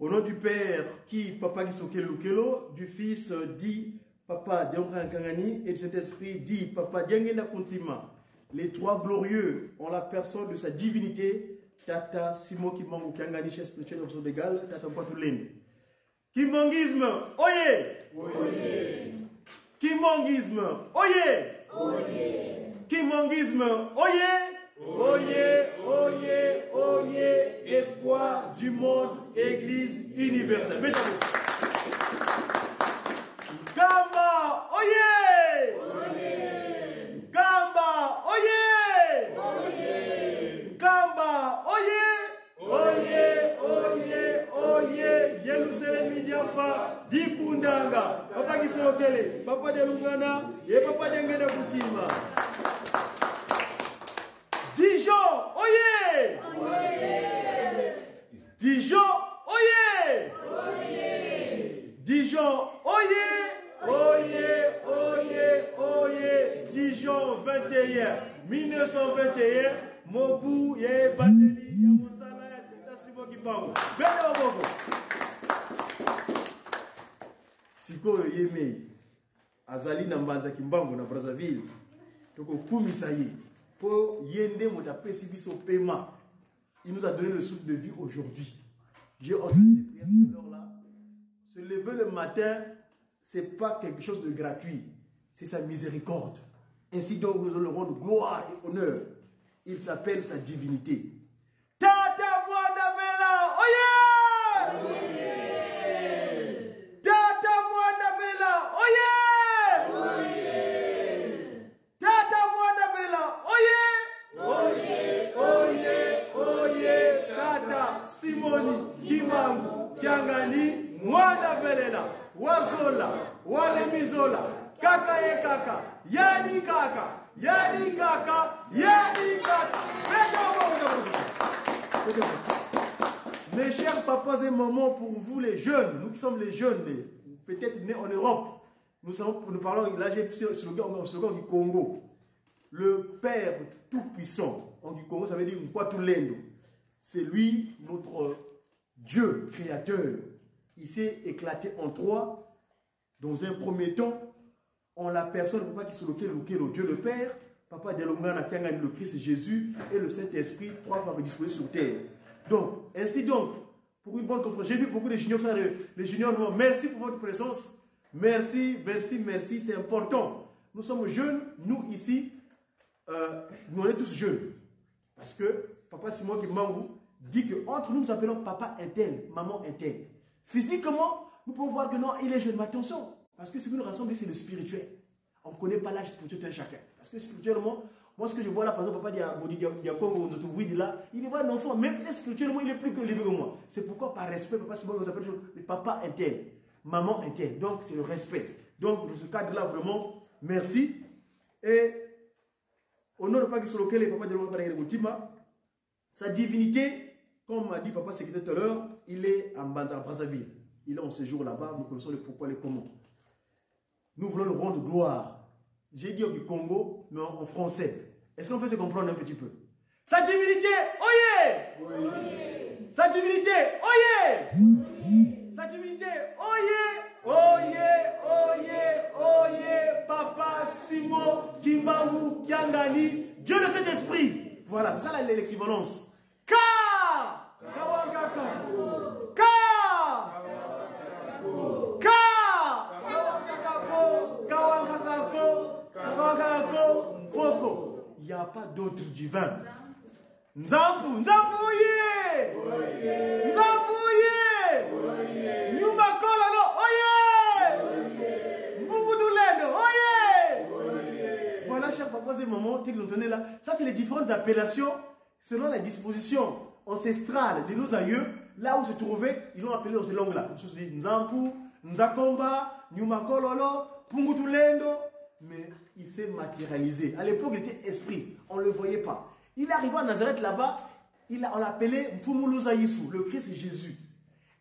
Au nom du Père, qui Papa Gisokelo Kelo, du Fils, dit Papa Diongran Kangani, et du Saint-Esprit, dit Papa Diangena Kuntima. Les trois glorieux ont la personne de sa divinité, Tata Simo Kimangu Kangani, chef spirituel de d'égal, Tata Mpatulende. Kimangisme, oye! Oye! Kimangisme, oye! Oye! Kimangisme, oye! Oye, oye, oye, espoir du monde, Église universelle. Mettez-vous. Gamba, oye! Oye! Gamba, oye! Oye! Gamba, oye! Oye, oye, oye, Yerusalem Midiamba, Dikundanga, Papa Gisokele, Papa de Lungana, et Papa Dengena Kutima. Dijon, oye! Oye! Dijon, oye! Oye! Dijon, oye! Oye, oye, oye! Dijon 21, 1921, Mobu, Ye Bateli, Yamosala, Tata Simo Kipango. Beno Mogo. Siko Yeme, Azali Nambanza Kimbango na Brazzaville, Toko Kumisaye. Pour Yende Motapesi Biso Pema. Il nous a donné le souffle de vie aujourd'hui. J'ai entendu les prières tout à l'heure là. Se lever le matin, ce n'est pas quelque chose de gratuit. C'est sa miséricorde. Ainsi donc nous allons rendre gloire et honneur. Il s'appelle sa divinité. Tata Mouadavela, oye! Oye! Tata Mouadavela, oye! Simoni, Kimangu, Kiangani, Mwanda Velela, Wazola, Walemizola, Kaka ye kaka, Yani kaka, Yani kaka, Yani kaka. Mes chers papas et mamans, pour vous les jeunes, nous qui sommes les jeunes, peut-être nés en Europe, nous parlons, là j'ai le slogan du Congo. Le Père Tout-Puissant, en du Congo ça veut dire Nkwatulendo. C'est lui, notre Dieu créateur. Il s'est éclaté en trois. Dans un premier temps, en la personne, Papa qui se le Dieu le Père, Papa Delongana Kiangani, le Christ Jésus et le Saint-Esprit, trois fois disposés sur terre. Donc, ainsi donc, pour une bonne compréhension, j'ai vu beaucoup de juniors, les juniors, merci pour votre présence. Merci, merci, merci, c'est important. Nous sommes jeunes, nous ici, nous on est tous jeunes. Parce que Papa Simon Kimangu dit qu'entre nous, nous appelons papa intel, maman intel. Physiquement, nous pouvons voir que non, il est jeune. Mais attention, parce que ce qui nous rassemble, c'est le spirituel. On ne connaît pas l'âge spirituel de chacun. Parce que spirituellement, moi, ce que je vois là, par exemple, papa Diakongo, il voit un enfant, même spirituellement, il est plus élevé que moi. C'est pourquoi, par respect, papa Simon nous appelle le papa intel, maman intel. Donc, c'est le respect. Donc, dans ce cadre-là, vraiment, merci. Et au nom de Papa Gisoloke, les papas de l'Outima, sa divinité, comme m'a dit Papa Secrétaire tout à l'heure, il est à Brazzaville. Il est en séjour là-bas, nous connaissons le pourquoi, les comment. Nous voulons le rendre gloire. J'ai dit au Congo, mais en français. Est-ce qu'on peut se comprendre un petit peu? Sa divinité, oyez! Oyez! Sa divinité, oyez! Oyez! Sa divinité, oyez! Oyez! Oyez! Oyez! Papa Simon Kimangu Kiangani, Dieu de cet esprit. Voilà, c'est ça l'équivalence. Ka! Kawakaka! Ka! Ka! Kawakakako! Kawakakako! Kawakakako! Foko! Il n'y a pas d'autre divin. Nzampu! Nzampu ye! Nzampu ye! Nyumakola no! Oye! Mbugutulendo! Oye! Voilà, chers papas et mamans, que vous entendez là, ça c'est les différentes appellations selon la disposition ancestrale de nos aïeux, là où se trouvaient, ils l'ont appelé dans ces langues-là. On se dit Nzampu, Nzakomba, Nyumakololo, Pungutulendo, mais il s'est matérialisé. À l'époque, il était esprit, on ne le voyait pas. Il est arrivé à Nazareth là-bas, on l'appelait Mfumuluza Yisu, le Christ Jésus.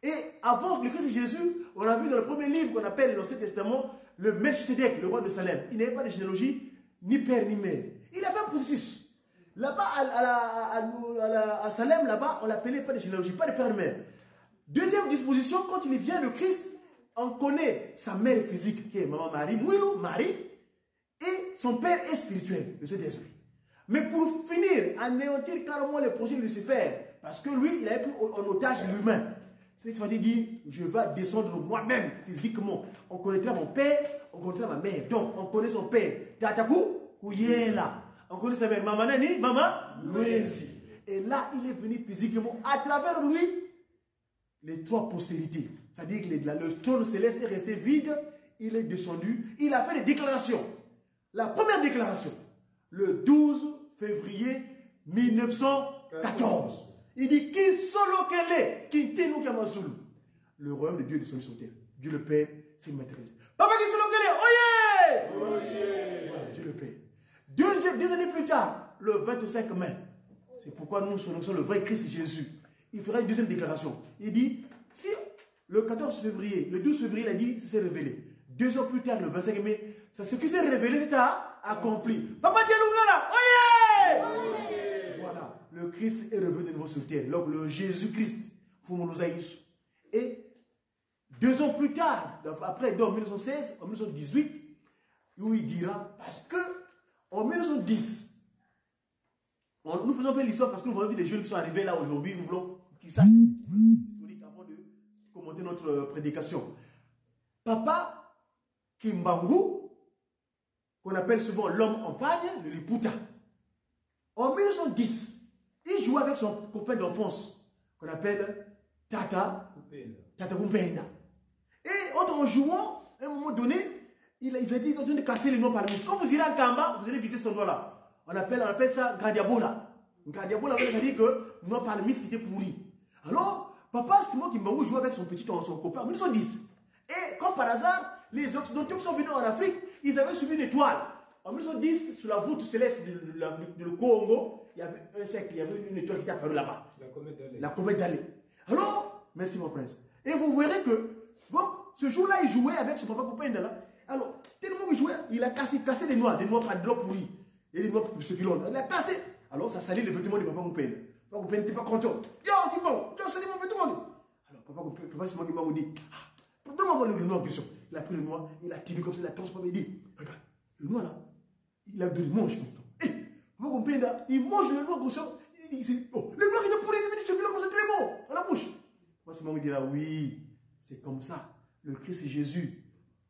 Et avant le Christ Jésus, on a vu dans le premier livre qu'on appelle l'Ancien Testament, le Melchisedec, le roi de Salem. Il n'avait pas de généalogie, ni père ni mère. Il avait un processus. Là-bas, à Salem, là-bas, on l'appelait pas de généalogie, pas de père ni mère. Deuxième disposition, quand il vient le Christ, on connaît sa mère physique, qui est Maman Marie, Mouilou, Marie, et son père est spirituel, le Saint-Esprit. Mais pour finir, anéantir carrément le projet de Lucifer, parce que lui, il a pris en otage l'humain. C'est-à-dire, dit, je vais descendre moi-même physiquement. On connaîtra mon père, on connaîtra ma mère. Donc, on connaît son père. Tatakou, Kouyela. On connaît sa mère. Maman Nani, Maman Louenzi. Et là, il est venu physiquement. À travers lui, les trois postérités. C'est-à-dire que le trône céleste est resté vide. Il est descendu. Il a fait des déclarations. La première déclaration, le 12 février 1914. Il dit, qui solo qu'elle est, qui t'est nous Kamazulu. Le royaume de Dieu est descendu sur terre. Dieu le Père s'est matérialisé. Papa qui solo qu'elle est, oyez! Voilà, Dieu le Père. Deux années plus tard, le 25 mai, c'est pourquoi nous sommes le vrai Christ Jésus. Il fera une deuxième déclaration. Il dit, si le 14 février, le 12 février, il a dit, ça s'est révélé. 2 ans plus tard, le 25 mai, ce qui s'est révélé, c'est accompli. Papa Dialougala, oyez! Voilà, le Christ est revenu de nouveau sur terre. Donc, le Jésus-Christ, et 2 ans plus tard, après, en 1916, en 1918, où il dira, parce que en 1910, nous faisons un peu l'histoire parce que nous voyons des jeunes qui sont arrivés là aujourd'hui, nous voulons qu'ils sachent l'historique avant de commenter notre prédication. Papa Kimbangu, qu'on appelle souvent l'homme en pagne, le Liputa. En 1910, il jouait avec son copain d'enfance, qu'on appelle Tata Kumpenda. Et en jouant, à un moment donné, ils ont dit qu'ils ont de casser les noix par le muscle. Quand vous irez en Kamba, vous allez visiter ce doigt-là. On appelle ça Gadiabola. Gadiabola veut dire que noix par le muscle était pourri. Alors, papa Simon Kimbangu jouait avec son copain en 1910. Et comme par hasard, les Occidentaux qui sont venus en Afrique, ils avaient suivi une étoile. En 1910, sous la voûte céleste du Congo, il y avait un siècle, il y avait une étoile qui était apparue là-bas. La comète d'Allée. Alors, merci mon prince. Et vous verrez que, bon, ce jour-là, il jouait avec son papa copain là. Alors, tellement qu'il jouait, il a cassé des noix par des noix pourries. Et des noix pour ceux qui l'ont. Il a cassé. Alors, ça salit le vêtement de papa copain. Papa copain n'était pas content. Yo, Kimbangu, tu as salé mon vêtement. Alors, papa Simon Kimbangu dit, donne-moi le noix en question. Il a pris le noix, il a tenu comme ça, il a transformé, il dit, regarde, le noix là, il a donné, il mange. Et, papa copain là, il mange le noix comme ça. Il dit, oh, le noix qui était pourri, il dit, celui-là comme ça, très bon, dans la bouche. Papa Simon dit là, oui, c'est comme ça. Le Christ Jésus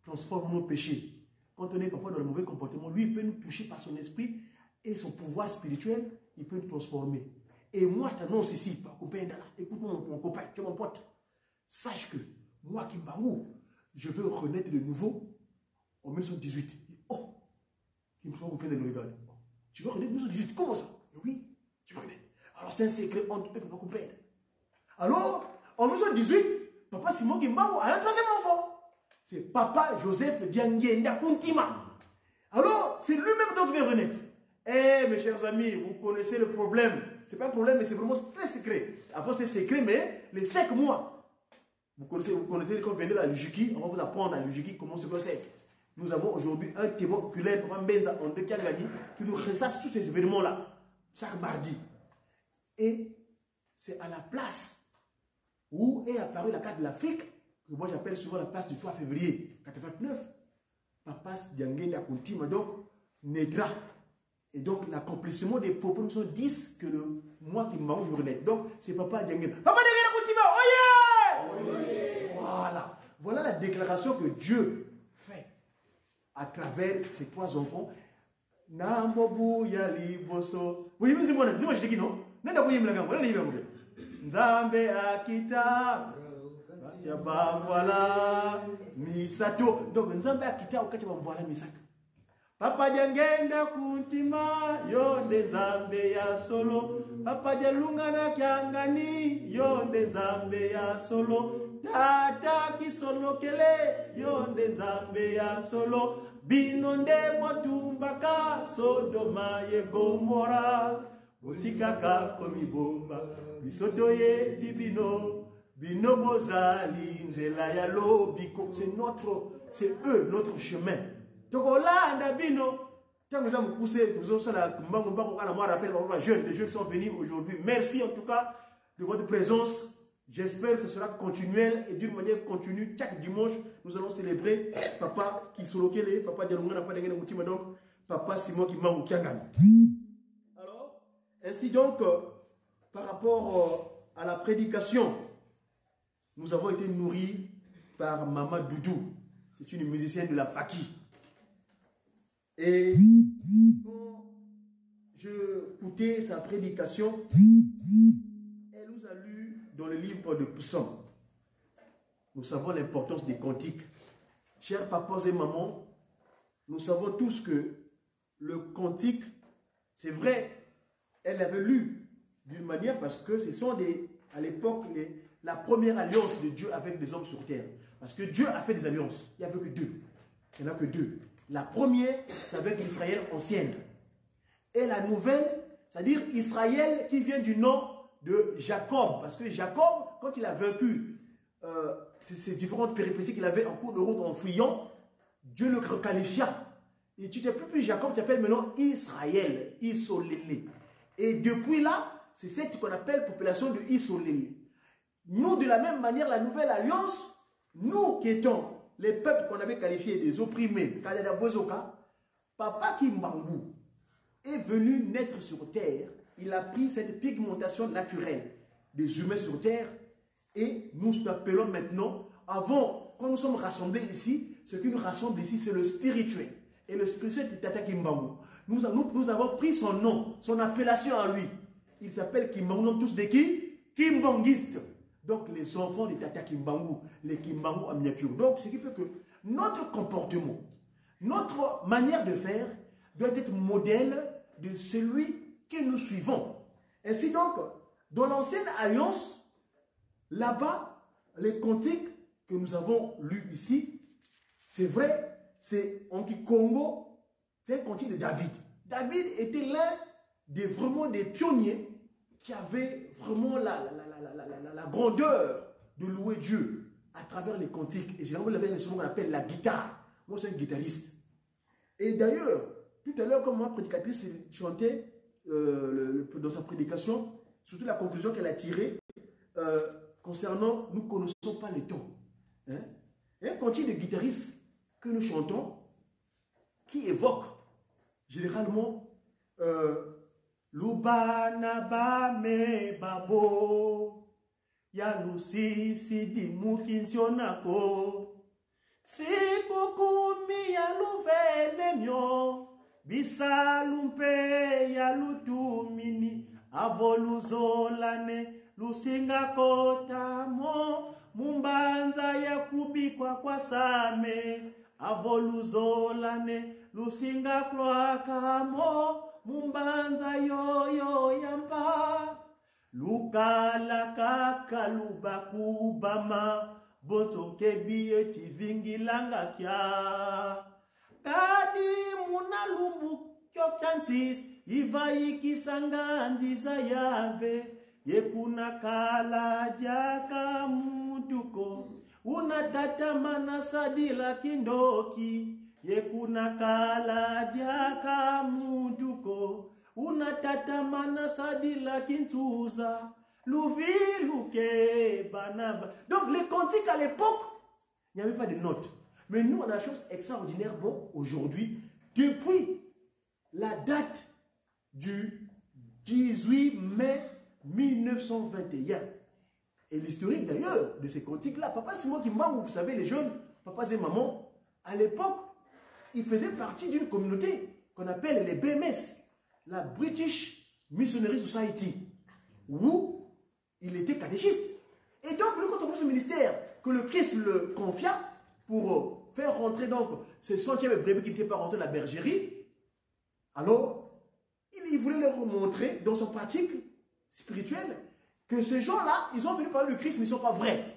transforme nos péchés. Quand on est parfois dans le mauvais comportement, lui, il peut nous toucher par son esprit et son pouvoir spirituel, il peut nous transformer. Et moi, je t'annonce ici, par copain, écoute-moi, mon copain, tu es mon pote. Sache que moi, Kimbangu, je veux renaître de nouveau en 1918. Oh, Kimbangu le regarde. Tu veux renaître en 1918? Comment ça? Oui, tu veux renaître. Alors, c'est un secret entre eux et papa copain. Alors, en 1918, papa Simon Kimbangu a un troisième enfant. C'est papa Joseph Diangenda Kuntima. Alors, c'est lui-même donc qui vient renaître. Eh, mes chers amis, vous connaissez le problème. Ce n'est pas un problème, mais c'est vraiment très secret. Avant, c'est secret, mais les 5 mois. Vous connaissez quand vous venez à l'Ujiki, on va vous apprendre à l'Ujiki comment se passer. Nous avons aujourd'hui un témoin oculaire, Papa Mbenza André Kiangani, qui nous ressasse tous ces événements-là, chaque mardi. Et c'est à la place où est apparue la carte de l'Afrique, que moi j'appelle souvent la place du 3 février 1989, Papa Diangenda Kuntima, donc, naîtra. Et donc, l'accomplissement des propos sont 10 que le mois qui mange, je renaître. Donc, c'est Papa Diangenda. Papa Diangenda Kuntima, oyez! Voilà. Voilà la déclaration que Dieu fait à travers ses 3 enfants. Nambobu yali boso. Oui, mais c'est moi, je te dis non? Nenda kuyimla ngambo, nenda yimla ngambo. Nzambe akita. Voilà, misato. Donc, Nzambe akita ukati voilà misato. Papa Diangenda Kuntima, yonde Nzambe ya solo. Papa Dialungana Kiangani, yonde Nzambe ya solo. Tata kisolo kele, yonde Nzambe ya solo. Binonde motumbaka, Sodoma ye Gomora. Botikaka komibomba, bisotoye libino. Binoboza linzela ya lobiko. C'est eux notre chemin. Donc là, on a bino. Tant que ça me pousse, les jeunes qui sont venus aujourd'hui. Merci en tout cas de votre présence. J'espère que ce sera continuel et d'une manière continue. Chaque dimanche, nous allons célébrer Papa qui solokele, Papa Dialonga n'a pas d'engagement Moutima, donc Papa Simon qui m'a Kiangan. Alors, ainsi donc, par rapport à la prédication, nous avons été nourris par Mama Doudou. C'est une musicienne de la Faki. Et quand je écoutais sa prédication, elle nous a lu dans le livre de Psaumes. Nous savons l'importance des cantiques. Chers papas et mamans, nous savons tous que le cantique, c'est vrai, elle avait lu d'une manière parce que ce sont à l'époque la première alliance de Dieu avec les hommes sur terre. Parce que Dieu a fait des alliances. Il n'y avait que deux. Il n'y en a que deux. La première, c'est avec l'Israël ancienne. Et la nouvelle, c'est-à-dire Israël qui vient du nom de Jacob. Parce que Jacob, quand il a vaincu ces différentes péripéties qu'il avait en cours de route en fuyant, Dieu le qualifia. Et tu t'appelles plus Jacob, tu t'appelles maintenant Israël, Isolélé. Et depuis là, c'est cette qu'on appelle population de Isolélé. Nous, de la même manière, la nouvelle alliance, nous qui étions les peuples qu'on avait qualifiés des opprimés, Papa Kimbangu est venu naître sur terre. Il a pris cette pigmentation naturelle des humains sur terre et nous appelons maintenant, avant, quand nous sommes rassemblés ici, ce qui nous rassemble ici, c'est le spirituel. Et le spirituel de Tata Kimbangu. Nous avons pris son nom, son appellation à lui. Il s'appelle Kimbangu, nous tous de qui? Kimbanguistes. Donc les enfants de Tata Kimbangu, les Kimbangu en miniature. Donc ce qui fait que notre comportement, notre manière de faire doit être modèle de celui que nous suivons. Ainsi donc, dans l'ancienne alliance, là-bas, les cantiques que nous avons lus ici, c'est vrai, c'est en Congo, c'est un cantique de David. David était l'un vraiment des pionniers qui avait vraiment la grandeur de louer Dieu à travers les cantiques. Et généralement, il avait un instrument qu'on appelle la guitare. Moi, je suis un guitariste. Et d'ailleurs, tout à l'heure, comme moi, prédicatrice, chantait dans sa prédication, surtout la conclusion qu'elle a tirée concernant « Nous ne connaissons pas les tons hein? ». Et un cantique de guitariste que nous chantons, qui évoque généralement Lubana ba me babo ya lusi sidi mukinsionako sikukumi ya luvele myo bisalumpe ya lutumini avoluzolane lusinga kotamo mumbanza ya kubikwa kwa same avoluzolane lusinga kwakamo mumbanza yoyo yampa lukala kakaluba kubama botoke biye tivingilanga kya kadi munalumbu kyokyansis ivaikisanga ndiza yave yekuna kala jaka mutuko unatata manasadila kindoki yekuna kala diaka muduko unatata manasadila kintuza luviluke banaba. Donc les cantiques à l'époque, il n'y avait pas de notes. Mais nous on a la chose extraordinairement aujourd'hui, depuis la date du 18 mai 1921. Et l'historique d'ailleurs de ces cantiques-là, Papa Simon Kimbangu, vous savez les jeunes, papas et mamans, à l'époque, il faisait partie d'une communauté qu'on appelle les BMS, la British Missionary Society, où il était catéchiste. Et donc, lui, quand on prend ce ministère, que le Christ le confia pour faire rentrer donc ce centième brebis qui n'était pas rentré à la bergerie, alors, il voulait leur montrer dans son pratique spirituelle que ces gens-là, ils ont venu parler du Christ, mais ils ne sont pas vrais.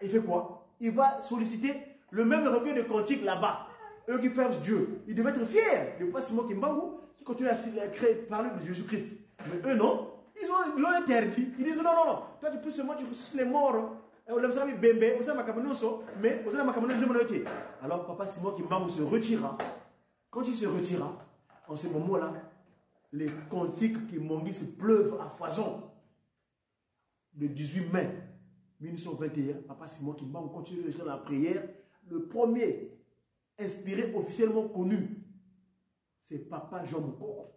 Il fait quoi? Il va solliciter le même recueil de cantiques là-bas. Eux qui font Dieu. Ils devaient être fiers de pas Simon Kimbangu qui continue à parler de Jésus-Christ. Mais eux, non. Ils l'ont interdit. Ils disent non, non, non. Toi, tu peux seulement tu ressuscites les morts. Mais alors, Papa Simon Kimbangu se retira. Quand il se retira, en ce moment-là, les cantiques qui se pleuvent à foison. Le 18 mai 1921, Papa Simon Kimbangu continue de faire la prière. Le premier inspiré officiellement connu, c'est Papa Jean Mokoko.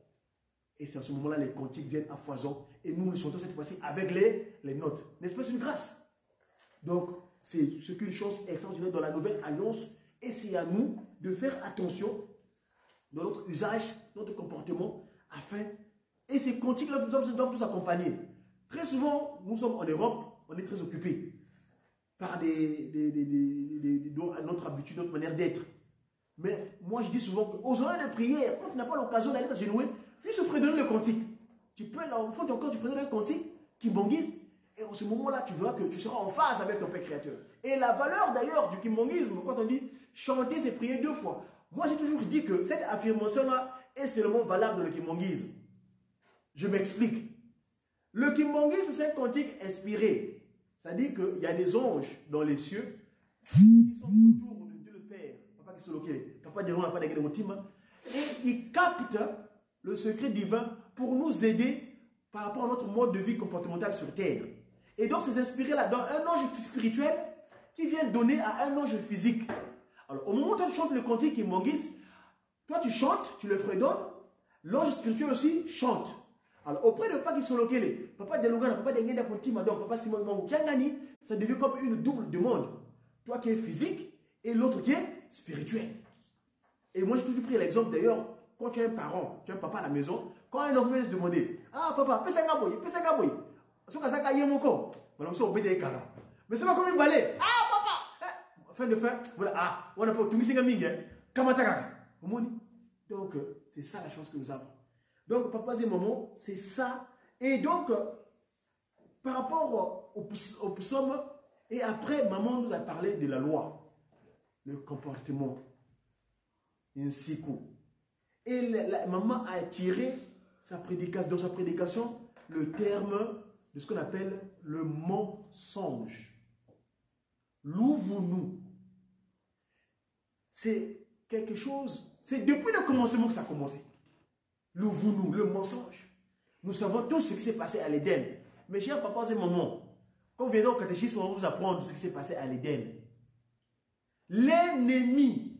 Et c'est à ce moment-là les cantiques viennent à foison. Et nous chantons cette fois-ci avec les notes. N'est-ce pas, c'est une grâce? Donc, c'est ce qu'une chose extraordinaire dans la nouvelle alliance. Et c'est à nous de faire attention dans notre usage, notre comportement, afin... Et ces cantiques-là doivent nous accompagner. Très souvent, nous sommes en Europe, on est très occupés par notre habitude, notre manière d'être. Mais moi, je dis souvent qu'aux horaires de prière, quand tu n'as pas l'occasion d'aller t'agenouiller, juste fredonner le cantique. Tu peux, l'enfant, tu fredonner le cantique, kimbangiste, et en ce moment-là, tu verras que tu seras en phase avec ton Père Créateur. Et la valeur d'ailleurs du kimbangisme, quand on dit chanter, c'est prier 2 fois. Moi, j'ai toujours dit que cette affirmation-là est seulement valable dans le kimbangisme. Je m'explique. Le kimbangisme, c'est un cantique inspiré. C'est-à-dire qu'il y a des anges dans les cieux qui sont autour de Dieu le Père. Papa qui se loquait, papa de loin, papa de Motima. Et ils captent le secret divin pour nous aider par rapport à notre mode de vie comportemental sur terre. Et donc, c'est inspiré là dans un ange spirituel qui vient donner à un ange physique. Alors, au moment où tu chantes le cantique kimbangiste, toi tu chantes, tu le fredonnes, l'ange spirituel aussi chante. Alors, auprès de Papa qui sont loqués, Papa de Lugana, Papa de Ngenda Kontima, donc Papa Simon Mango, Kiangani, ça devient comme une double demande. Toi qui es physique et l'autre qui est spirituel. Et moi, j'ai toujours pris l'exemple d'ailleurs, quand tu es un parent, tu es un papa à la maison, quand un enfant vient se demander, ah papa, pesa ngaboy. Mais c'est pas comme une balai. Ah papa! Fin de fin, voilà, ah, on a pas tout mis Kamataka. Donc, c'est ça la chance que nous avons. Donc, papa et maman, c'est ça. Et donc, par rapport au psaume, et après, maman nous a parlé de la loi, le comportement, ainsi que. Et la maman a tiré dans sa prédication le terme de ce qu'on appelle le mensonge. Louve-nous. C'est quelque chose, c'est depuis le commencement que ça a commencé. Louve-nous, le mensonge. Nous savons tous ce qui s'est passé à l'Éden. Mes chers papas et mamans, quand vous venez au catéchisme, on va vous apprendre ce qui s'est passé à l'Éden. L'ennemi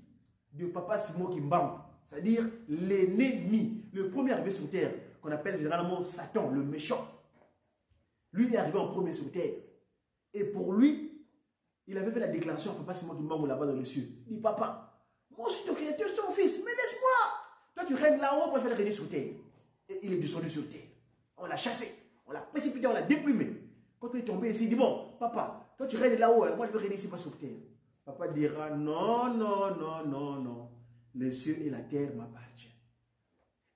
de Papa Simon Kimbangu, c'est-à-dire l'ennemi, le premier arrivé sur terre, qu'on appelle généralement Satan, le méchant. Lui, il est arrivé en premier sur terre. Et pour lui, il avait fait la déclaration à Papa Simon Kimbangu là-bas dans les cieux. Il dit, papa, moi je suis ton créateur, je suis ton fils, mais laisse-moi. Toi, tu règnes là-haut, moi je vais le régner sur terre. Et il est descendu sur terre. On l'a chassé, on l'a précipité, on l'a déplumé. Quand il est tombé ici, il dit, bon, papa, toi tu règnes là-haut, moi je vais régner ici, pas sur terre. Papa dira, non, non, non, non, non. Les cieux et la terre m'appartiennent.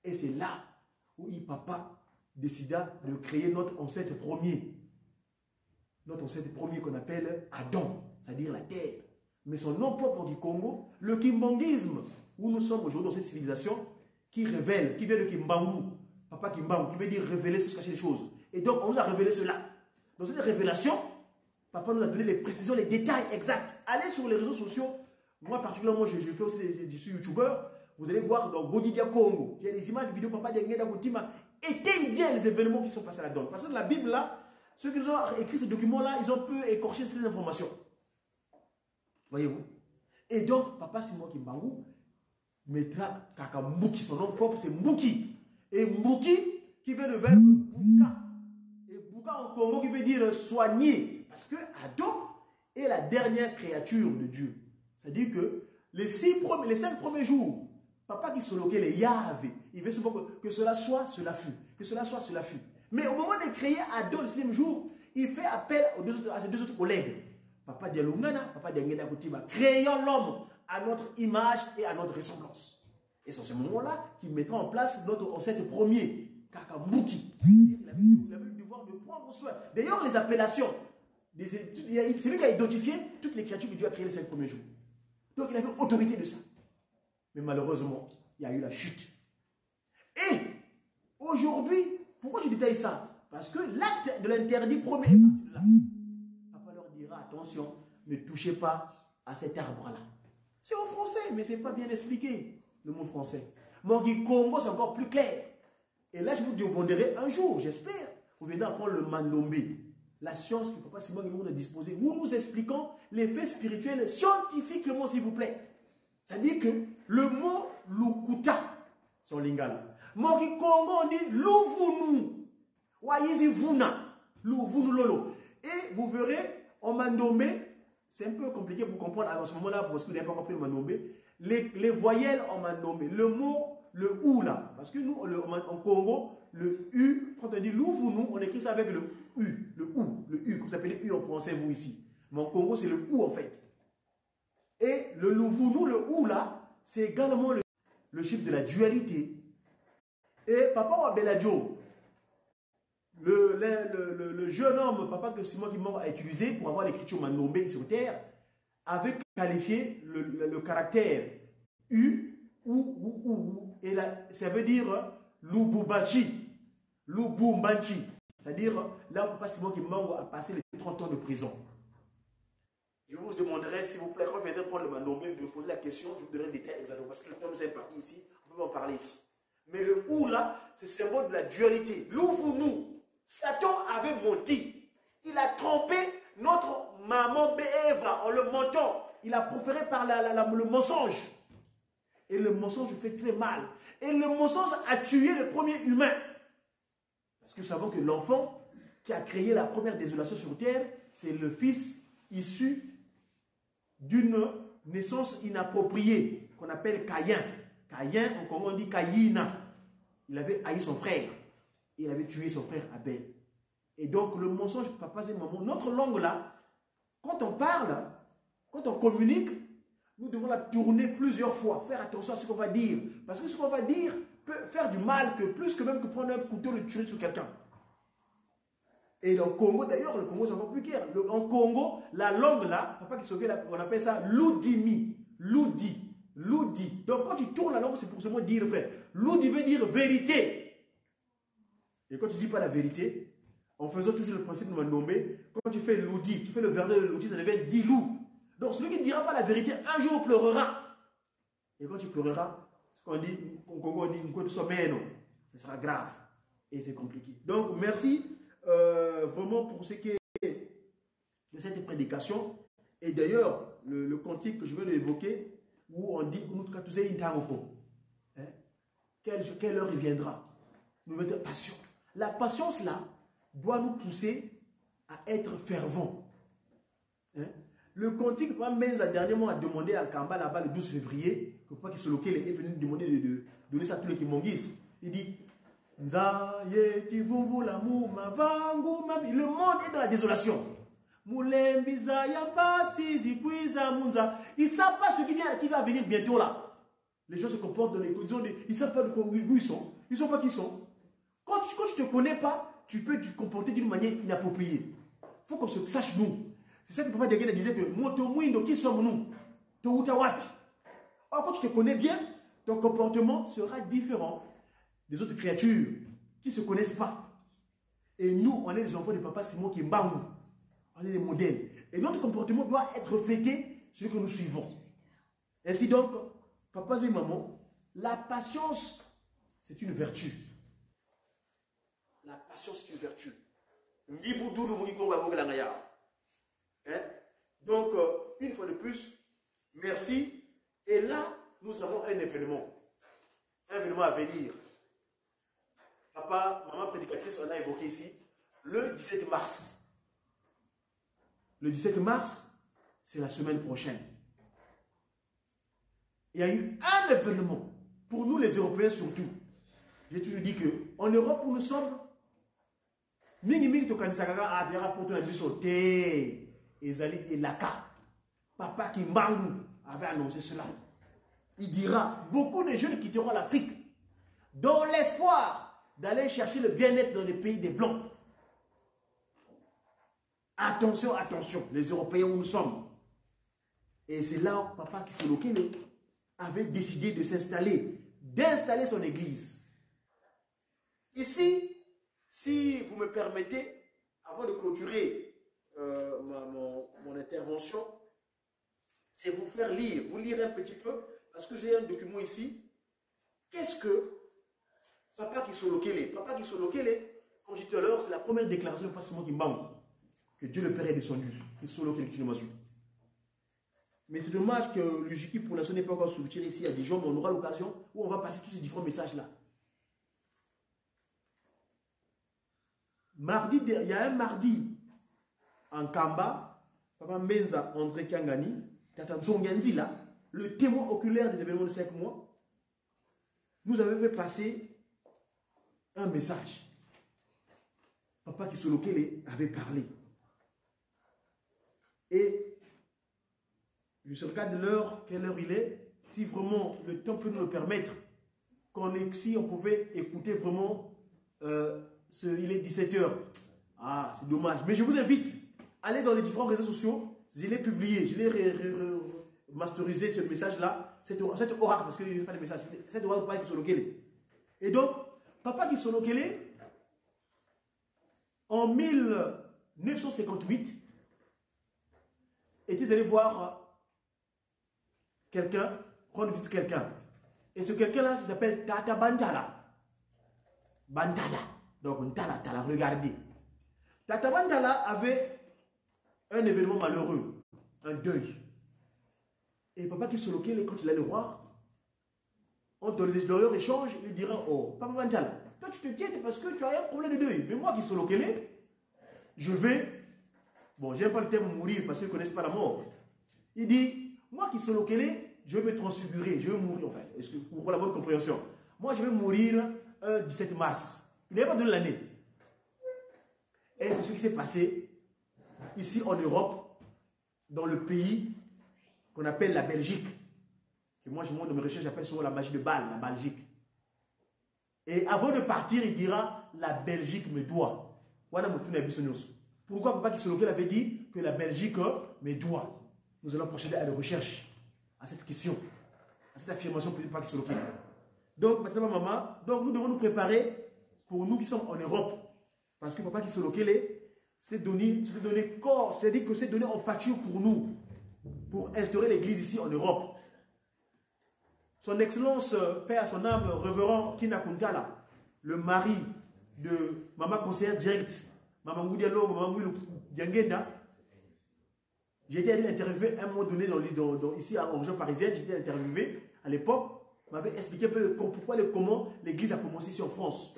Et c'est là où papa décida de créer notre ancêtre premier. Notre ancêtre premier qu'on appelle Adam, c'est-à-dire la terre. Mais son nom propre du Congo, le kimbangisme, où nous sommes aujourd'hui dans cette civilisation, qui révèle, qui vient de Kimbangu, Papa Kimbangu, qui veut dire révéler, se cacher les choses. Et donc, on nous a révélé cela. Dans cette révélation, Papa nous a donné les précisions, les détails exacts. Allez sur les réseaux sociaux. Moi, particulièrement, je fais aussi je suis youtubeur. Vous allez voir dans Godidia Congo, il y a des images, des vidéos, Papa Diengeda Goutima. Étayent bien les événements qui sont passés là-dedans. Parce que dans la Bible, là, ceux qui nous ont écrit ces documents-là, ils ont pu écorcher ces informations. Voyez-vous? Et donc, Papa Simon Kimbangu mettra Kaka Mbuki, son nom propre, c'est Mbuki. Et Mbuki, qui vient du verbe Buka. Et Buka en Congo, qui veut dire soigner. Parce que Adam est la dernière créature de Dieu. C'est-à-dire que les 5 premiers jours, papa qui se loquait les Yahvé, il veut souvent que cela soit, cela fut. Que cela soit, cela fut. Mais au moment de créer Adam le 6e jour, il fait appel à ses 2 autres collègues. Papa Dialungana, Papa Diangena Koutiba, créant l'homme à notre image et à notre ressemblance. Et c'est à ce moment-là qu'il mettra en place notre ancêtre premier, Kakambuki. Il avait le devoir de prendre soin. D'ailleurs, les appellations, c'est lui qui a identifié toutes les créatures que Dieu a créées les 5 premiers jours. Donc, il avait autorité de ça. Mais malheureusement, il y a eu la chute. Et aujourd'hui, pourquoi je détaille ça? Parce que l'acte de l'interdit premier est parti de là. Papa leur dira, attention, ne touchez pas à cet arbre-là. C'est en français, mais ce n'est pas bien expliqué, le mot français. Morgi Congo, c'est encore plus clair. Et là, je vous demanderai un jour, j'espère, vous venez apprendre le mandombe. La science que Papa Simon nous a disposée, où nous expliquons les faits spirituels scientifiquement, s'il vous plaît. C'est-à-dire que le mot Lukuta, son lingala. Moki Congo, on dit Louvounou. Waizi Vuna. Louvounou Lolo. Et vous verrez, on m'a nommé, c'est un peu compliqué pour comprendre à ce moment-là, parce que vous n'avez pas compris, on m'a nommé. Les voyelles, on m'a nommé. Le mot, le OU là. Parce que nous, en Congo, le U, quand on dit Louvounou, on écrit ça avec le U. Le U, que vous appelez U en français, vous ici. Mais en Congo, c'est le OU en fait. Et le Louvounou, le OU là, c'est également le chiffre de la dualité. Et Papa Wabeladjo, le jeune homme, Papa que Simon Kimbangu a utilisé pour avoir l'écriture Mandombe sur terre, avait qualifié le caractère U, ou, et ça veut dire Lubumbashi, Lubumbashi. C'est-à-dire, là, Papa Simon Kimbangu a passé les 30 ans de prison. Je vous demanderai, s'il vous plaît, quand vous viendrez prendre le Mandombe, de me poser la question, je vous donnerai le détail exactement, parce que le temps nous est parti ici, on peut pas en parler ici. Mais le ou là, c'est le symbole de la dualité. Louvounou, Satan avait menti. Il a trompé notre maman Béèvre en le mentant. Il a proféré par le mensonge. Et le mensonge fait très mal. Et le mensonge a tué le premier humain. Parce que nous savons que l'enfant qui a créé la première désolation sur terre, c'est le fils issu d'une naissance inappropriée, qu'on appelle Caïn. Caïn, en Congo, on dit Caïna. Il avait haï son frère. Il avait tué son frère Abel. Et donc, le mensonge, papa et maman, notre langue là, quand on parle, quand on communique, nous devons la tourner plusieurs fois, faire attention à ce qu'on va dire. Parce que ce qu'on va dire peut faire du mal, plus que même que prendre un couteau et le tuer sur quelqu'un. Et au Congo, d'ailleurs, le Congo c'est encore plus clair. En Congo, la langue là, papa qui s'occupe, on appelle ça l'oudimi. Loudi. Loudi. Donc quand tu tournes la langue, c'est pour seulement dire vrai. Loudi veut dire vérité. Et quand tu ne dis pas la vérité, en faisant toujours le principe de Mandombe, quand tu fais loudi, tu fais le verre de loudi, ça devient dilou. Donc celui qui ne dira pas la vérité, un jour pleurera. Et quand tu pleureras, ce qu'on dit, au Congo on dit, ce sera grave. Et c'est compliqué. Donc merci vraiment pour ce qui est de cette prédication. Et d'ailleurs, le cantique que je veux évoquer, où on dit quelle heure il viendra. Nous veut dire passion. La patience là doit nous pousser à être fervents. Le cantique, Menza dernièrement a demandé à Kamba là-bas le 12 février, que pas qu'il se loquait, il est venu demander de donner ça à tous les Kimongis. Il dit le monde est dans la désolation. Ils ne savent pas ce qui va venir bientôt là. Les gens se comportent dans les conditions, ils ne savent pas où ils sont. Ils ne savent pas qui ils sont. Quand tu ne te connais pas, tu peux te comporter d'une manière inappropriée. Il faut qu'on se sache nous. C'est ça que Papa Diagana disait que Motomouindo, qui sommes-nous? Or, quand tu te connais bien, ton comportement sera différent des autres créatures qui ne se connaissent pas. Et nous, on est les enfants de Papa Simon qui est Mbangou. On est des modèles. Et notre comportement doit être reflété sur ce que nous suivons. Ainsi donc, papas et maman, la patience, c'est une vertu. La patience, c'est une vertu. Donc, une fois de plus, merci. Et là, nous avons un événement. Un événement à venir. Papa, maman prédicatrice, on a évoqué ici, le 17 mars. Le 17 mars, c'est la semaine prochaine. Il y a eu un événement, pour nous les Européens surtout. J'ai toujours dit qu'en Europe où nous sommes, Mingi Tokanisakaka a déjà pour ton sauté, Ezali et Laka. Papa Kimbangu avait annoncé cela. Il dira, beaucoup de jeunes quitteront l'Afrique dans l'espoir d'aller chercher le bien-être dans les pays des Blancs. Attention, attention, les Européens où nous sommes. Et c'est là où Papa Kisolokele avait décidé de s'installer, d'installer son église. Ici, si vous me permettez, avant de clôturer mon intervention, c'est vous faire lire, vous lire un petit peu, parce que j'ai un document ici. Qu'est-ce que Papa Kisolokele? Papa Kisolokele, comme je disais tout à l'heure, c'est la première déclaration de Papa Simon Kimbangu. que Dieu le Père est descendu. Et solo qui nous Mais c'est dommage que le Jiki pour l'instant n'est pas encore structuré ici à Dijon, mais on aura l'occasion où on va passer tous ces différents messages-là. Mardi, il y a un mardi en Kamba, Papa Menza André Kangani, Tata Nzongenzi là, le témoin oculaire des événements de 5 mois, nous avait fait passer un message. Papa Kisolokele avait parlé. Et je regarde l'heure, quelle heure il est, si vraiment le temps peut nous le permettre, si on pouvait écouter vraiment, il est 17h. Ah, c'est dommage. Mais je vous invite, allez dans les différents réseaux sociaux, je l'ai publié, je l'ai masterisé ce message-là, cet oracle, parce qu'il n'y a pas de message, cet oracle de Papa Kisolokele. Et donc, Papa Kisolokele, en 1958, était allé voir quelqu'un, rendre visite quelqu'un. Et ce quelqu'un-là, il s'appelle Tata Bantala. Bantala. Donc, Ntala, regardez. Tata Bantala avait un événement malheureux, un deuil. Et Papa Kisolokele, quand il allait le voir, dans leur échange, il dira, oh, Papa Bantala, toi tu te tiens parce que tu as un problème de deuil. Mais moi Kisolokele, je vais, bon, j'aime pas le terme mourir parce qu'ils ne connaissent pas la mort. Il dit, moi Kisolokele, je vais me transfigurer, je vais mourir, enfin, pour la bonne compréhension. Moi, je vais mourir un 17 mars. Il n'avait pas donné l'année. Et c'est ce qui s'est passé ici en Europe, dans le pays qu'on appelle la Belgique. Que moi, je montre dans mes recherches, j'appelle souvent la magie de Bâle, la Belgique. Et avant de partir, il dira, la Belgique me doit. Voilà mon tour. Pourquoi Papa Kisolokele avait dit que la Belgique me doit? Nous allons procéder à des recherches à cette question, à cette affirmation pour Papa Kisolokele. Donc, maintenant, maman, donc nous devons nous préparer pour nous qui sommes en Europe. Parce que Papa Kisolokele, c'est donné corps, c'est-à-dire que c'est donné en pâture pour nous, pour instaurer l'église ici en Europe. Son Excellence, Père à son âme, révérend Kina Kuntala, le mari de Maman conseillère directe, Maman Ngoudialo, Maman Ngoudialo Diangenda. J'ai été interviewé à un moment donné ici en région parisienne, j'ai été interviewé à l'époque, m'avait expliqué un peu pourquoi et comment l'église a commencé ici en France,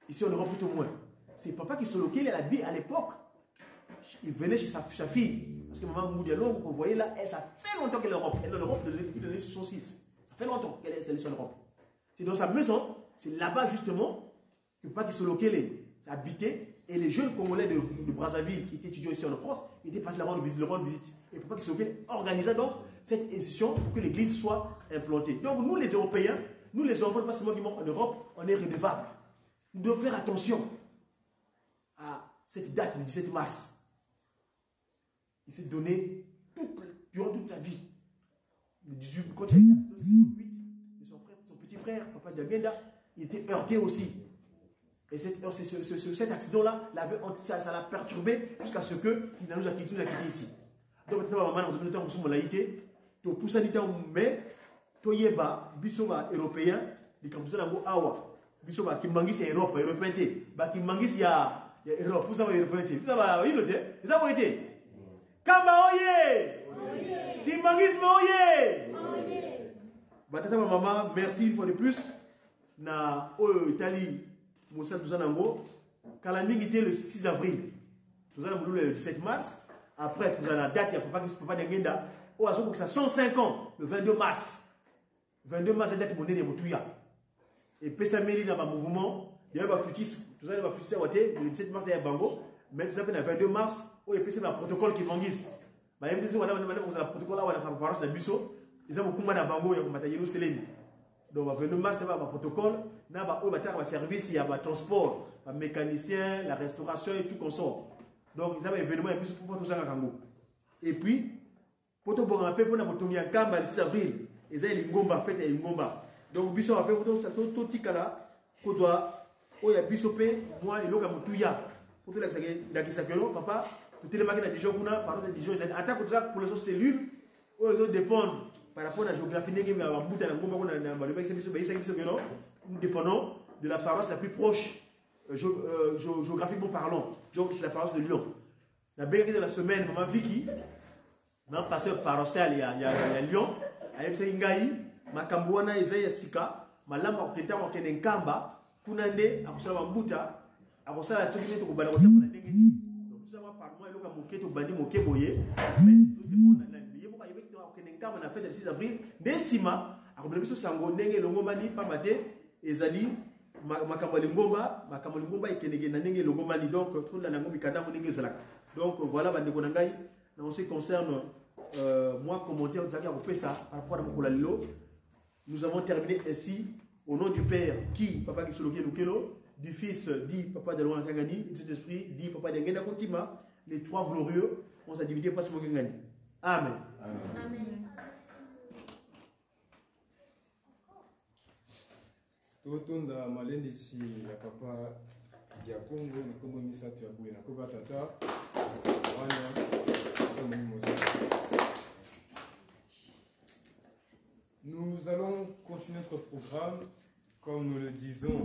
ici en Europe tout au moins. C'est Papa Kisolokele, il a à l'époque, il venait chez sa fille, parce que Maman Ngoudialo, vous voyez là, ça fait longtemps qu'elle est en Europe, elle est en Europe depuis 1966. Ça fait longtemps qu'elle est installée sur l'Europe. C'est dans sa maison, c'est là-bas justement que Papa Kisolokele s'est habité et les jeunes Congolais de Brazzaville qui étaient étudiants ici en France étaient partis là-bas le rendre visite. Et Papa Kisolokele organisa donc cette institution pour que l'église soit implantée. Donc nous les Européens, nous les enfants, pas seulement en Europe, on est redevables. Nous devons faire attention à cette date du 17 mars. Il s'est donné durant toute sa vie. Le 18, quand il a été de son petit frère, Papa Diagenda, il était heurté aussi. Et cet accident-là, ça l'a perturbé jusqu'à ce qu'il nous a quitté ici. Donc maintenant, maman, nous avons besoin de laïté. Tout pour ça, nous avons mais Toyeba, Bisoba européen, les campus de Awa, Bisoba qui mangue c'est Europe, européen, qui mangue c'est Europe, vous savez européen, vous savez, vous avez été. Kamba oye! Qui mangue c'est oye! Batata maman, merci une fois de plus. Na Italie, Moussa Touzanango, Kalaming était le 6 avril. Touzanango le 17 mars. Après, nous avons la date, il n'y a pas de Ngenda. Oh, à ce moment, ça 105 ans, le 22 mars. 22 mars, c'est la date monnaie de Moutouya. Et Pessameli dans le mouvement, il y a un futis, tout ça, il y a un futis le 17 mars, il y a un bango. Mais tout ça, le 22 mars, il y a un protocole qui vangise. Il y a un protocole là, il y a un parole de Bisso. Il y a un bango, il y a un matériel Céline. Donc, le 22 mars, il y a un protocole. Il y a un service, il y a un transport, un mécanicien, la restauration et tout consort. Donc, ils avaient un événement, et puis tout ça. Et puis, pour tout bon rappel, pour la Kamba le 6 avril, ils avaient une gomba, fête et une gomba. Donc, Bisso rappel, pour tout tika pour toi, il y a Bisso P, moi, et l'autre, Moutouya. Pour tout le papa, pour les maquins de Dijon, par exemple, Dijon, ils attaquent pour les autres cellules, où ils dépendent par rapport à la géographie, nous dépendons de la paroisse la plus proche, géographiquement parlant. Donc, c'est la paroisse de Lyon. La belle de la semaine, maman Vicky, ma pasteur paroissial, il y a Lyon, avec ses Ingaï, ma Kambouana, Isaïa Sika, ma lama oketa okene Nkamba, Kunande, Akosala Mbuta, Akosala Tchokine to Kubala Kota Kunande. Donc, tout ça, par moi, il y a mon keto bandi, mon keboye, mais tout le monde a dit, il y a okene Nkamba, la fête le 6 avril, Décima, Akoblemi Sango, Nenge, Longomani, Pamate, Ezali, Makamolingomba, Makamolingomba, et Kenege, Nenge, Longomani, donc, tout la Nangomi Kada, Nenge Zalak. Donc voilà, en ce qui concerne moi, commentaire, nous avons terminé ainsi au nom du Père qui, Papa Kisoloke Lukelo, du Fils dit Papa de Loan Kangani, du Saint-Esprit dit Papa de Ngenda Kontima, les trois glorieux, on s'est divisé par ce mot Kangani. Amen. Amen. Totonda malendi si ya papa ya Congo na Congo misatu ya kuye na koba tata nous allons continuer notre programme comme nous le disons